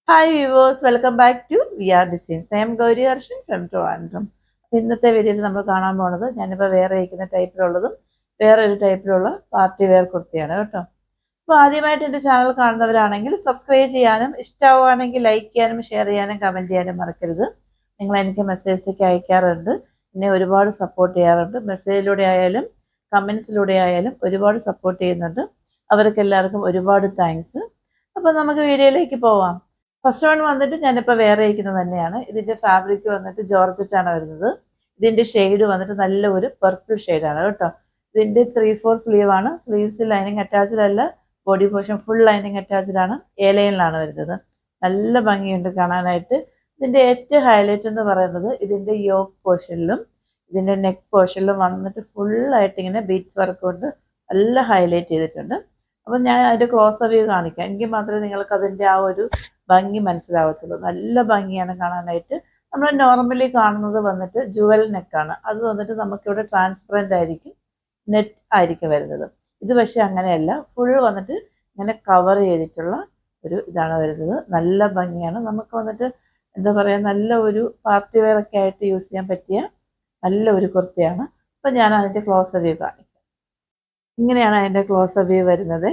Hi viewers, welcome back to VR designs. I'm Gauri Harshan from Trivandrum. അപ്പോൾ ഇന്നത്തെ വീഡിയോയിൽ നമ്മൾ കാണാൻ പോകുന്നത് ഞാനിപ്പോൾ വേറെ ഇരിക്കുന്ന ടൈപ്പിലുള്ളതും വേറെ ഒരു ടൈപ്പിലുള്ള പാർട്ടി വെയർ കുർത്തിയാണ് കേട്ടോ. അപ്പോൾ ആദ്യമായിട്ട് എൻ്റെ ചാനൽ കാണുന്നവരാണെങ്കിൽ സബ്സ്ക്രൈബ് ചെയ്യാനും ഇഷ്ടമാവുകയാണെങ്കിൽ ലൈക്ക് ചെയ്യാനും ഷെയർ ചെയ്യാനും കമൻറ്റ് ചെയ്യാനും മറക്കരുത്. നിങ്ങൾ എനിക്ക് മെസ്സേജൊക്കെ അയക്കാറുണ്ട്, എന്നെ ഒരുപാട് സപ്പോർട്ട് ചെയ്യാറുണ്ട്. മെസ്സേജിലൂടെ ആയാലും കമൻസിലൂടെ ആയാലും ഒരുപാട് സപ്പോർട്ട് ചെയ്യുന്നുണ്ട്. അവർക്ക് എല്ലാവർക്കും ഒരുപാട് താങ്ക്സ്. അപ്പോൾ നമുക്ക് വീഡിയോയിലേക്ക് പോവാം. ഫസ്റ്റ് വൺ വന്നിട്ട് ഞാനിപ്പോൾ വേറെ ഇരിക്കുന്നത് തന്നെയാണ്. ഇതിൻ്റെ ഫാബ്രിക് വന്നിട്ട് ജോർജറ്റാണ് വരുന്നത്. ഇതിൻ്റെ ഷെയ്ഡ് വന്നിട്ട് നല്ല ഒരു പർപ്പിൾ ഷെയ്ഡാണ് കേട്ടോ. ഇതിൻ്റെ 3/4 സ്ലീവ് ആണ്. സ്ലീവ്സ് ലൈനിങ് അറ്റാച്ച്ഡ് അല്ല, body portion full lining attached ആണ്. എ ലൈനിലാണ് വരുന്നത്. നല്ല ഭംഗിയുണ്ട് കാണാനായിട്ട്. ഇതിൻ്റെ ഏറ്റവും ഹൈലൈറ്റ് എന്ന് പറയുന്നത് ഇതിൻ്റെ യോക്ക് പോർഷനിലും ഇതിൻ്റെ നെക്ക് പോർഷനിലും വന്നിട്ട് ഫുള്ളായിട്ട് ഇങ്ങനെ ബീഡ്സ് വർക്ക് കൊണ്ട് നല്ല ഹൈലൈറ്റ് ചെയ്തിട്ടുണ്ട്. അപ്പം ഞാൻ അതിൻ്റെ ക്ലോസ് വ്യൂ കാണിക്കാം, എങ്കിൽ മാത്രമേ നിങ്ങൾക്ക് അതിൻ്റെ ആ ഒരു ഭംഗി മനസ്സിലാവത്തുള്ളൂ. നല്ല ഭംഗിയാണ് കാണാനായിട്ട്. നമ്മൾ നോർമലി കാണുന്നത് വന്നിട്ട് ജുവൽ നെക്കാണ്. അത് വന്നിട്ട് നമുക്കിവിടെ ട്രാൻസ്പെറൻ്റ് ആയിരിക്കും, നെറ്റ് ആയിരിക്കും വരുന്നത്. ഇത് പക്ഷേ അങ്ങനെയല്ല, ഫുൾ വന്നിട്ട് ഇങ്ങനെ കവർ ചെയ്തിട്ടുള്ള ഒരു ഇതാണ് വരുന്നത്. നല്ല ഭംഗിയാണ്. നമുക്ക് വന്നിട്ട് എന്താ പറയുക, നല്ല ഒരു പാർട്ടി വെയർ ഒക്കെ ആയിട്ട് യൂസ് ചെയ്യാൻ പറ്റിയ നല്ല ഒരു കുർത്തിയാണ്. അപ്പം ഞാൻ അതിൻ്റെ ക്ലോസ് വ്യൂ കാണിക്കാം. ഇങ്ങനെയാണ് അതിൻ്റെ ക്ലോസ് വ്യൂ വരുന്നത്.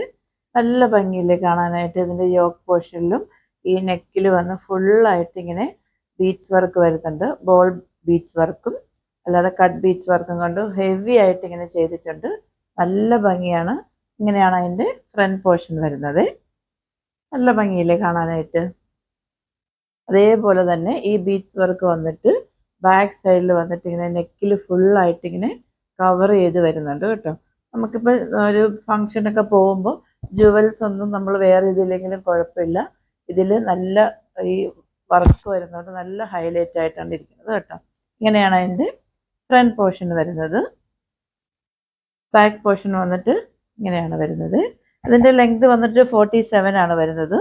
നല്ല ഭംഗിയില്ലേ കാണാനായിട്ട്. ഇതിൻ്റെ യോക്ക് പോർഷനിലും ഈ നെക്കിൽ വന്ന് ഫുള്ളായിട്ട് ഇങ്ങനെ ബീഡ്സ് വർക്ക് വരുന്നുണ്ട്. ബോൾ ബീഡ്സ് വർക്കും അല്ലാതെ കട്ട് ബീഡ്സ് വർക്കും കൊണ്ട് ഹെവി ആയിട്ട് ഇങ്ങനെ ചെയ്തിട്ടുണ്ട്. നല്ല ഭംഗിയാണ്. ഇങ്ങനെയാണ് അതിൻ്റെ ഫ്രണ്ട് പോർഷൻ വരുന്നത്. നല്ല ഭംഗിയില്ലേ കാണാനായിട്ട്. അതേപോലെ തന്നെ ഈ ബീഡ്സ് വർക്ക് വന്നിട്ട് ബാക്ക് സൈഡിൽ വന്നിട്ട് ഇങ്ങനെ നെക്കിൽ ഫുള്ളായിട്ട് ഇങ്ങനെ കവർ ചെയ്ത് വരുന്നുണ്ട് കേട്ടോ. നമുക്കിപ്പോൾ ഒരു ഫങ്ഷനൊക്കെ പോകുമ്പോൾ ജുവൽസ് ഒന്നും നമ്മൾ വേറെ ഇതില്ലെങ്കിലും കുഴപ്പമില്ല. ഇതിൽ നല്ല ഈ വർക്ക് വരുന്നതുകൊണ്ട് നല്ല ഹൈലൈറ്റ് ആയിട്ടാണ് ഇരിക്കുന്നത് കേട്ടോ. ഇങ്ങനെയാണ് അതിൻ്റെ ഫ്രണ്ട് പോർഷൻ വരുന്നത്. ബാക്ക് പോർഷൻ വന്നിട്ട് ഇങ്ങനെയാണ് വരുന്നത്. അതിൻ്റെ ലെങ്ത് വന്നിട്ട് 47 ആണ് വരുന്നത്.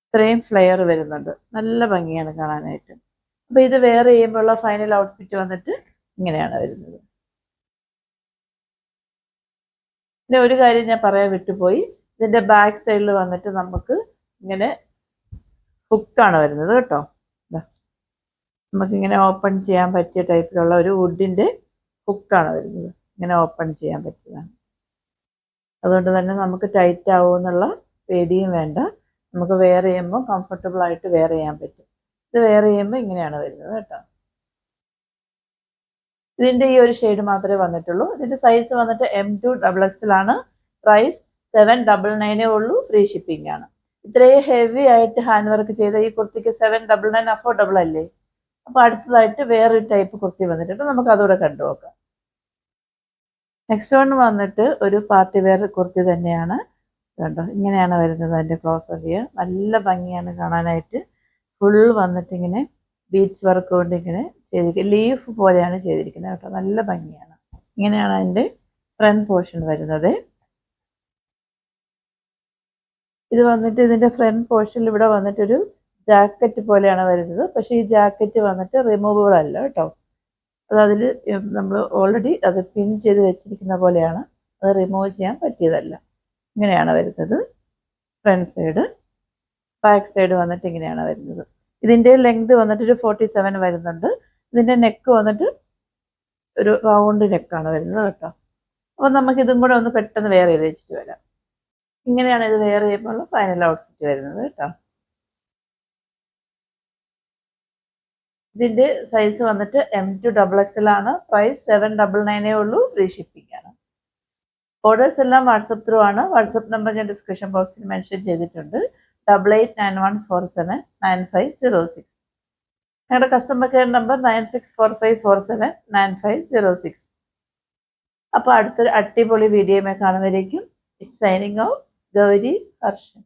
ഇത്രയും ഫ്ലെയർ വരുന്നുണ്ട്. നല്ല ഭംഗിയാണ് കാണാനായിട്ട്. അപ്പോൾ ഇത് വെയർ ചെയ്യുമ്പോഴുള്ള ഫൈനൽ ഔട്ട്ഫിറ്റ് വന്നിട്ട് ഇങ്ങനെയാണ് വരുന്നത്. പിന്നെ ഒരു കാര്യം ഞാൻ പറയാൻ വിട്ടുപോയി, ഇതിൻ്റെ ബാക്ക് സൈഡിൽ വന്നിട്ട് നമുക്ക് ഇങ്ങനെ ഹുക്കാണ് വരുന്നത് കേട്ടോ. നമുക്കിങ്ങനെ ഓപ്പൺ ചെയ്യാൻ പറ്റിയ ടൈപ്പിലുള്ള ഒരു വുഡിൻ്റെ ഹുക്കാണ് വരുന്നത്. ഇങ്ങനെ ഓപ്പൺ ചെയ്യാൻ പറ്റിയതാണ്. അതുകൊണ്ട് തന്നെ നമുക്ക് ടൈറ്റ് ആവുമെന്നുള്ള പേടിയും വേണ്ട. നമുക്ക് വെയർ ചെയ്യുമ്പോൾ കംഫർട്ടബിൾ ആയിട്ട് വെയർ ചെയ്യാൻ പറ്റും. ഇത് വെയർ ചെയ്യുമ്പോൾ ഇങ്ങനെയാണ് വരുന്നത് കേട്ടോ. ഇതിൻ്റെ ഈ ഒരു ഷെയ്ഡ് മാത്രമേ വന്നിട്ടുള്ളൂ. ഇതിൻ്റെ സൈസ് വന്നിട്ട് M2 XXL ആണ്. പ്രൈസ് 799 ഉള്ളൂ. ഫ്രീ ഷിപ്പിംഗ് ആണ്. ഇത്രയും ഹെവി ആയിട്ട് ഹാൻഡ് വർക്ക് ചെയ്ത ഈ കുർത്തിക്ക് 799 അഫോർഡബിൾ അല്ലേ? അപ്പോൾ അടുത്തതായിട്ട് വേറൊരു ടൈപ്പ് കുർത്തി വന്നിട്ടുണ്ട്. നമുക്ക് അതുകൂടെ കണ്ടു നോക്കാം. നെക്സ്റ്റ് വൺ വന്നിട്ട് ഒരു പാർട്ടി വെയർ കുർത്തി തന്നെയാണ്. കണ്ടോ, ഇങ്ങനെയാണ് വരുന്നത് അതിൻ്റെ ക്ലോസ് വ്യൂ. നല്ല ഭംഗിയാണ് കാണാനായിട്ട്. ഫുൾ വന്നിട്ട് ഇങ്ങനെ ബീഡ്സ് വർക്ക് കൊണ്ട് ഇങ്ങനെ ചെയ്തിരിക്കുക, ലീഫ് പോലെയാണ് ചെയ്തിരിക്കുന്നത് കേട്ടോ. നല്ല ഭംഗിയാണ്. ഇങ്ങനെയാണ് അതിൻ്റെ ഫ്രണ്ട് പോർഷൻ വരുന്നത്. ഇത് വന്നിട്ട് ഇതിൻ്റെ ഫ്രണ്ട് പോർഷനിൽ ഇവിടെ വന്നിട്ടൊരു ജാക്കറ്റ് പോലെയാണ് വരുന്നത്. പക്ഷേ ഈ ജാക്കറ്റ് വന്നിട്ട് റിമൂവബിൾ അല്ല കേട്ടോ. അത് അതിൽ നമ്മൾ ഓൾറെഡി അത് പിൻ ചെയ്ത് വെച്ചിരിക്കുന്ന പോലെയാണ്. അത് റിമൂവ് ചെയ്യാൻ പറ്റിയതല്ല. ഇങ്ങനെയാണ് വരുന്നത് ഫ്രണ്ട് സൈഡ്. ബാക്ക് സൈഡ് വന്നിട്ട് ഇങ്ങനെയാണ് വരുന്നത്. ഇതിൻ്റെ ലെങ്ത് വന്നിട്ടൊരു 47 വരുന്നുണ്ട്. ഇതിൻ്റെ നെക്ക് വന്നിട്ട് ഒരു റൗണ്ട് നെക്കാണ് വരുന്നത് കേട്ടോ. അപ്പോൾ നമുക്കിതും കൂടെ ഒന്ന് പെട്ടെന്ന് വെയർ ചെയ്ത് വെച്ചിട്ട് വരാം. ഇങ്ങനെയാണ് ഇത് വെയർ ചെയ്യുമ്പോൾ ഫൈനൽ ഔട്ട്ഫിറ്റ് വരുന്നത് കേട്ടോ. ഇതിൻ്റെ സൈസ് വന്നിട്ട് M2 XXL ആണ്. പ്രൈസ് 799 ഉള്ളൂ. ഫ്രീ ഷിപ്പിംഗ് ആണ്. ഓർഡേഴ്സ് എല്ലാം വാട്സപ്പ് ത്രൂ ആണ്. വാട്സപ്പ് നമ്പർ ഞാൻ ഡിസ്ക്രിപ്ഷൻ ബോക്സിൽ മെൻഷൻ ചെയ്തിട്ടുണ്ട്. 8891479506. ഞങ്ങളുടെ കസ്റ്റമർ കെയർ നമ്പർ 9645479506. അപ്പോൾ അടുത്തൊരു അടിപൊളി വീഡിയോയുമായി കാണുന്നവരേക്കും it's signing out, Gauri Harshan.